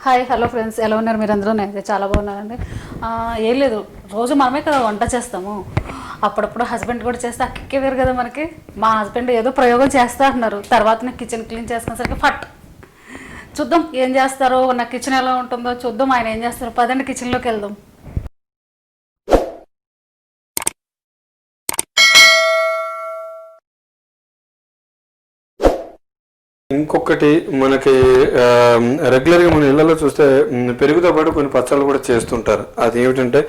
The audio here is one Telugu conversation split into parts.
హాయ్ హలో ఫ్రెండ్స్, ఎలా ఉన్నారు మీరందరూ? నేనైతే చాలా బాగున్నానండి. ఏం లేదు, రోజు మనమే కదా వంట చేస్తాము. అప్పుడప్పుడు హస్బెండ్ కూడా చేస్తే అక్కే వేరు కదా మనకి. మా హస్బెండ్ ఏదో ప్రయోగం చేస్తా అంటున్నారు. తర్వాత నాకు కిచెన్ క్లీన్ చేసుకునేసరికి ఫట్. చూద్దాం ఏం చేస్తారో, నా కిచెన్ ఎలా ఉంటుందో చూద్దాం. ఆయన ఏం చేస్తారో, పదండి కిచెన్లోకి వెళ్దాం. ఇంకొకటి మనకి రెగ్యులర్గా మన ఇళ్లలో చూస్తే పెరుగుతో పాటు కొన్ని పచ్చళ్ళు కూడా చేస్తుంటారు. అది ఏమిటంటే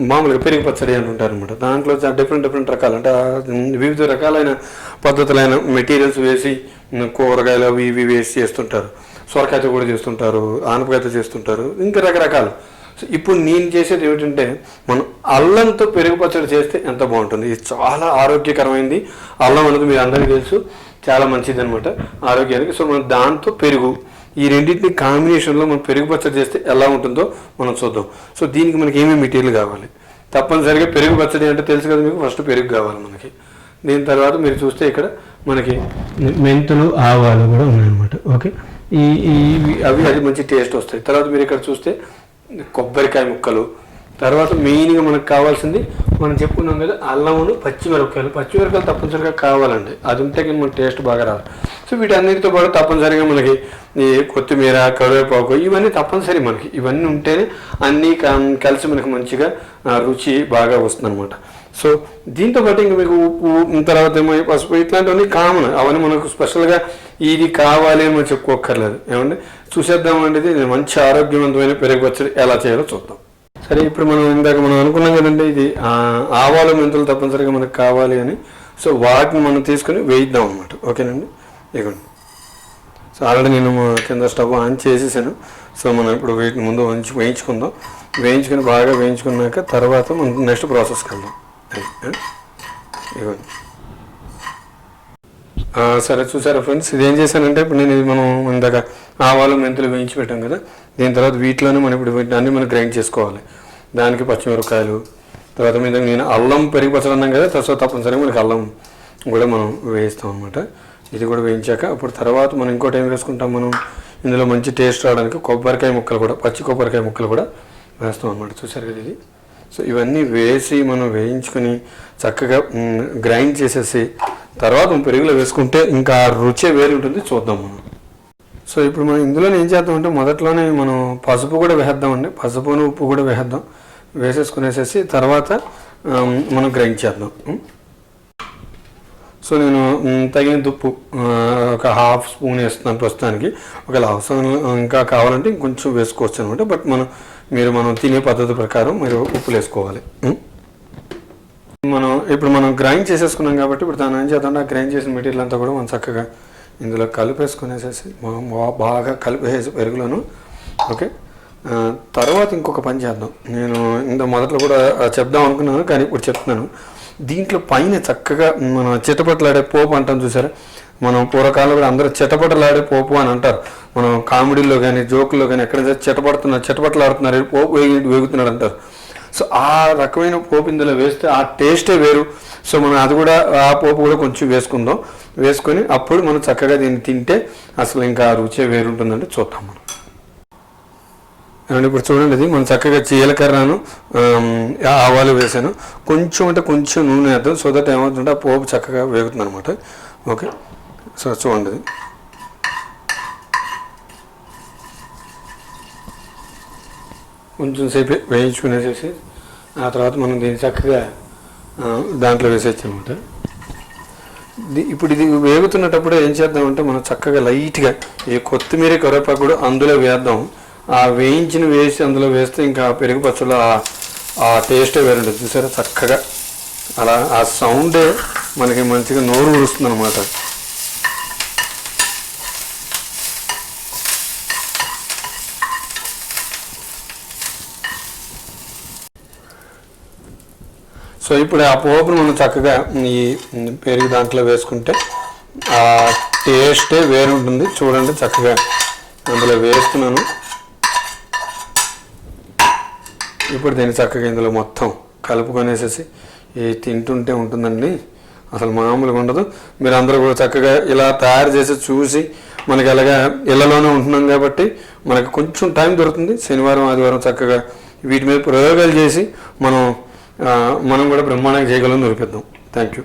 మామూలుగా పెరుగు పచ్చడి అని ఉంటారు అనమాట. దాంట్లో డిఫరెంట్ రకాలు అంటే వివిధ రకాలైన పద్ధతులైన మెటీరియల్స్ వేసి కూరగాయలు అవి ఇవి వేసి చేస్తుంటారు. సొరకాయతో కూడా చేస్తుంటారు, ఆనపకాయతో చేస్తుంటారు, ఇంకా రకరకాలు. ఇప్పుడు నేను చేసేది ఏమిటంటే మనం అల్లంతో పెరుగు పచ్చడి చేస్తే ఎంత బాగుంటుంది. ఇది చాలా ఆరోగ్యకరమైంది. అల్లం అనేది మీరు అందరికీ తెలుసు, చాలా మంచిది అనమాట ఆరోగ్యానికి. సో మనం దాంతో పెరుగు ఈ రెండింటిని కాంబినేషన్లో మనం పెరుగు పచ్చడి చేస్తే ఎలా ఉంటుందో మనం చూద్దాం. సో దీనికి మనకి ఏమేమి మెటీరియల్ కావాలి? తప్పనిసరిగా పెరుగు పచ్చడి అంటే తెలుసు కదా మీకు, ఫస్ట్ పెరుగు కావాలి మనకి. దీని తర్వాత మీరు చూస్తే ఇక్కడ మనకి మెంతులు, ఆవాలు కూడా ఉన్నాయన్నమాట. ఓకే, అది మంచి టేస్ట్ వస్తాయి. తర్వాత మీరు ఇక్కడ చూస్తే కొబ్బరికాయ ముక్కలు, తర్వాత మెయిన్గా మనకు కావాల్సింది మనం చెప్పుకున్నాం కదా అల్లమును, పచ్చిమిరపకాయలు తప్పనిసరిగా కావాలండి. అది ఉంటే కానీ మన టేస్ట్ బాగా రాదు. సో వీటన్నిటితో పాటు తప్పనిసరిగా మనకి ఈ కొత్తిమీర, కరివేపాకు ఇవన్నీ తప్పనిసరి. మనకి ఇవన్నీ ఉంటేనే అన్నీ కలిసి మనకి మంచిగా రుచి బాగా వస్తుంది అనమాట. సో దీంతో పాటు ఇంకా మీకు ఉప్పు, తర్వాత ఏమో పసుపు, ఇట్లాంటివన్నీ కామన్. అవన్నీ మనకు స్పెషల్గా ఇది కావాలి అని మనం చెప్పుకోక్కర్లేదు. ఏమంటే చూసేద్దామండి, ఇది మంచి ఆరోగ్యవంతమైన పెరుగు పచ్చడి ఎలా చేయాలో చూద్దాం. సరే, ఇప్పుడు ఇందాక మనం అనుకున్నాం కదండి, ఇది ఆవాలు, మెంతులు తప్పనిసరిగా మనకు కావాలి అని. సో వాటిని మనం తీసుకొని వేయిద్దాం అనమాట. ఓకేనండి, ఇవ్వండి. సో ఆల్రెడీ నేను కింద స్టవ్ ఆన్ చేసేసాను. సో మనం ఇప్పుడు వీటిని ముందు వేయించుకుందాం. వేయించుకొని బాగా వేయించుకున్నాక తర్వాత మనం నెక్స్ట్ ప్రాసెస్కి వెళ్దాం. ఇవ్వండి. సరే, చూసారా ఫ్రెండ్స్, ఇది ఏం చేశానంటే ఇప్పుడు మనం ఇందాక ఆవాలు, మెంతులు వేయించి పెట్టాం కదా, దీని తర్వాత వీటిలోనే మనం ఇప్పుడు వీటిని అన్నీ మనం గ్రైండ్ చేసుకోవాలి. దానికి పచ్చిమిరపకాయలు, తర్వాత మీద నేను అల్లం పెరిగి పచ్చడి అన్నాం కదా, తర్వాత తప్పనిసరిగా మనకి అల్లం కూడా మనం వేయిస్తాం అనమాట. ఇది కూడా వేయించాక అప్పుడు తర్వాత మనం ఇంకోటి ఏం వేసుకుంటాం, మనం ఇందులో మంచి టేస్ట్ రావడానికి కొబ్బరికాయ ముక్కలు కూడా, పచ్చి కొబ్బరికాయ ముక్కలు కూడా వేస్తాం అనమాట. చూసారు కదా ఇది. సో ఇవన్నీ వేసి మనం వేయించుకొని చక్కగా గ్రైండ్ చేసేసి తర్వాత పెరుగులో వేసుకుంటే ఇంకా రుచే వేరు ఉంటుంది. చూద్దాం మనం. సో ఇప్పుడు మనం ఇందులో ఏం చేద్దామంటే మొదట్లోనే మనం పసుపు కూడా వేద్దామండి. పసుపును, ఉప్పు కూడా వేసేసుకునేసేసి తర్వాత మనం గ్రైండ్ చేద్దాం. సో నేను తగినంత ఉప్పు ఒక హాఫ్ స్పూన్ వేస్తున్నాను ప్రస్తుతానికి. ఒకవేళ అవసరం ఇంకా కావాలంటే ఇంకొంచెం వేసుకోవచ్చు అనమాట. బట్ మనం తినే పద్ధతి ప్రకారం మీరు ఉప్పులు వేసుకోవాలి. ఇప్పుడు మనం గ్రైండ్ చేసేసుకున్నాం కాబట్టి ఇప్పుడు దాన్ని ఏం చేద్దాం, ఆ గ్రైండ్ చేసిన మెటీరియల్ అంతా కూడా మనం చక్కగా ఇందులో కలిపేసుకునేసేసి బాగా కలిపేసి పెరుగులను. ఓకే, తర్వాత ఇంకొక పని చేద్దాం. నేను మొదట్లో కూడా చెప్దాం అనుకున్నాను, కానీ ఇప్పుడు చెప్తున్నాను. దీంట్లో పైన చక్కగా మనం చిటపటలాడే పోపు అంటాం చూసారా. మనం పూర్వకాలంలో కూడా అందరూ చిటపటలాడే పోపు అని అంటారు. మనం కామెడీలో కానీ జోకుల్లో కానీ ఎక్కడైనా చిటపటలాడుతున్నారు, పోపు వేగుతున్నాడు అంటారు. సో ఆ రకమైన పోపు ఇందులో వేస్తే ఆ టేస్టే వేరు. సో మనం అది కూడా, ఆ పోపు కూడా కొంచెం వేసుకొని అప్పుడు మనం చక్కగా దీన్ని తింటే అసలు ఇంకా రుచే వేరుంటుందంటే చూద్దాం మనం. ఇప్పుడు చూడండి, ఇది మనం చక్కగా జీలకర్రను, ఆవాలు వేసాను. కొంచెం నూనె వేద్దాం. సో దట్ ఏమవుతుందంటే ఆ పోపు చక్కగా వేగుతుంది అనమాట. ఓకే, సో చూడండి, కొంచెం సేపు వేయించుకునేసేసి ఆ తర్వాత మనం దీన్ని చక్కగా దాంట్లో వేసేయచ్చు అనమాట. ఇప్పుడు ఇది వేగుతున్నప్పుడు ఏం చేద్దామంటే మనం చక్కగా లైట్గా ఈ కొత్తిమీర, కరివేపాకు కూడా అందులో వేద్దాం. ఆ వేసి అందులో వేస్తే ఇంకా పెరుగు పచ్చళ్ళు ఆ టేస్టే వేరుంటుంది. చూసారా చక్కగా అలా ఆ సౌండే మనకి మంచిగా నోరు ఊరుస్తుంది అనమాట. సో ఇప్పుడు ఆ పోపును మనం చక్కగా ఈ పెరుగు దాంట్లో వేసుకుంటే ఆ టేస్టే వేరుంటుంది. చూడండి, చక్కగా అందులో వేస్తున్నాను. ఇప్పుడు దీన్ని చక్కగా ఇందులో మొత్తం కలుపుకొనేసేసి తింటుంటే ఉంటుందండి, అసలు మామూలుగా ఉండదు. మీరు అందరూ కూడా చక్కగా ఇలా తయారు చేసి చూసి మనకి అలాగా ఇళ్లలోనే ఉంటున్నాం కాబట్టి మనకు కొంచెం టైం దొరుకుతుంది. శనివారం ఆదివారం చక్కగా వీటి మీద ప్రయోగాలు చేసి మనం కూడా బ్రహ్మాండంగా చేయగలం నిరూపిద్దాం. Thank you.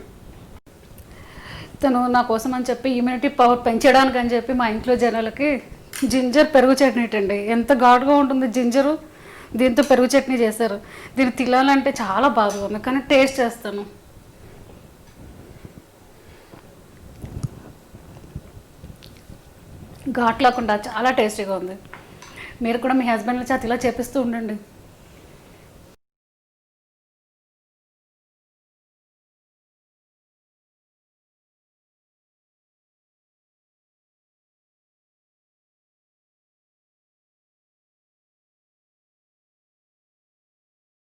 తను నా కోసం అని చెప్పి ఇమ్యూనిటీ పవర్ పెంచడానికి అని చెప్పి మా ఇంట్లో జనాలకి జింజర్ పెరుగు చట్నీ అండి. ఎంత ఘాటుగా ఉంటుంది జింజరు, దీంతో పెరుగు చట్నీ చేశారు. దీన్ని తినాలంటే చాలా బాగా ఉంది, కానీ టేస్ట్ చేస్తాను. ఘాట్ లేకుండా చాలా టేస్టీగా ఉంది. మీరు కూడా మీ హస్బెండ్ల చేత ఇలా చేపిస్తూ ఉండండి.